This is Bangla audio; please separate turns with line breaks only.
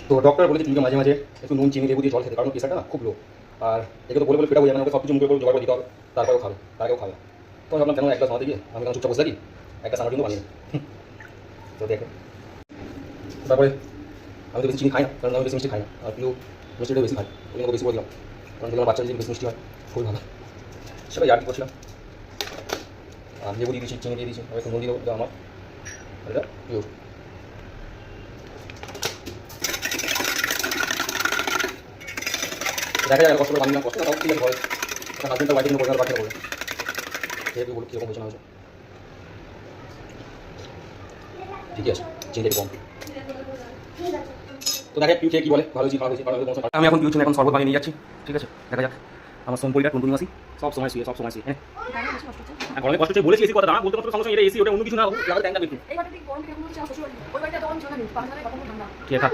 তো ডক্টর বলেছে তুমি মাঝে মাঝে একটু নুন চিনি লেবু দিয়ে জল খেতে, কারণ প্রেশারটা না খুব লো। আর একে তো বলে বলে ফেটা হয়ে যাবে না, ওকে সব কিছু মুখে করে জোগাড় করে দিতে হবে, তারপরেও খাবে, তার আগেও খাবে। তো আমি ভাবলাম কেন এক গ্লাস বানাতে গিয়ে আমি কেন চুপচাপ বসে থাকি, এক গ্লাস আমার জন্য বানিয়ে তো দেখো। তারপরে আমি তো বেশি চিনি খাই না, কারণ আমি বেশি মিষ্টি খাই না, আর প্রিয় মিষ্টিটা বেশি খাই, ওই জন্য বেশি করে দিলাম, কারণ দেখলাম বাচ্চাদের যদি বেশি মিষ্টি হয় খুবই ভালো। সেটাই আর কি করছিলাম। আর লেবু দিয়ে দিয়েছি, চিনি দিয়ে দিয়েছি, আমি একটু নুন দিয়ে দেবো, এটা আমার এটা পিওর। দেখা যায় কষ্ট করে বানিয়ে কষ্ট না, তাও ঠিক আছে ঘরে একটা হাজবেন্ডটা বাইরে কিনে করে পাঠিয়ে বলে খেয়ে বলো কীরকম হয়েছে না হয়েছে। ঠিকই আছে, চিনিটা একটু কম। তো দেখা পিউ খেয়ে কী বলে, ভালো হয়েছি খারাপ হয়েছে, কারণ আমি এখন পিউ চিনি এখন শরবত বানিয়ে নিয়ে যাচ্ছি। ঠিক আছে, দেখা যাক। আমার সোমপরিটা টুনটুনি মাসি সব সময় শুয়ে, সব সময় শুয়ে। হ্যাঁ গরমে কষ্ট হচ্ছে বলেছি, এসি কথা দাঁড়া বলতে কষ্ট সমস্যা, এটা এসি ওটা অন্য কিছু না, ট্যাঙ্কটা কিন্তু ঠিক আছে।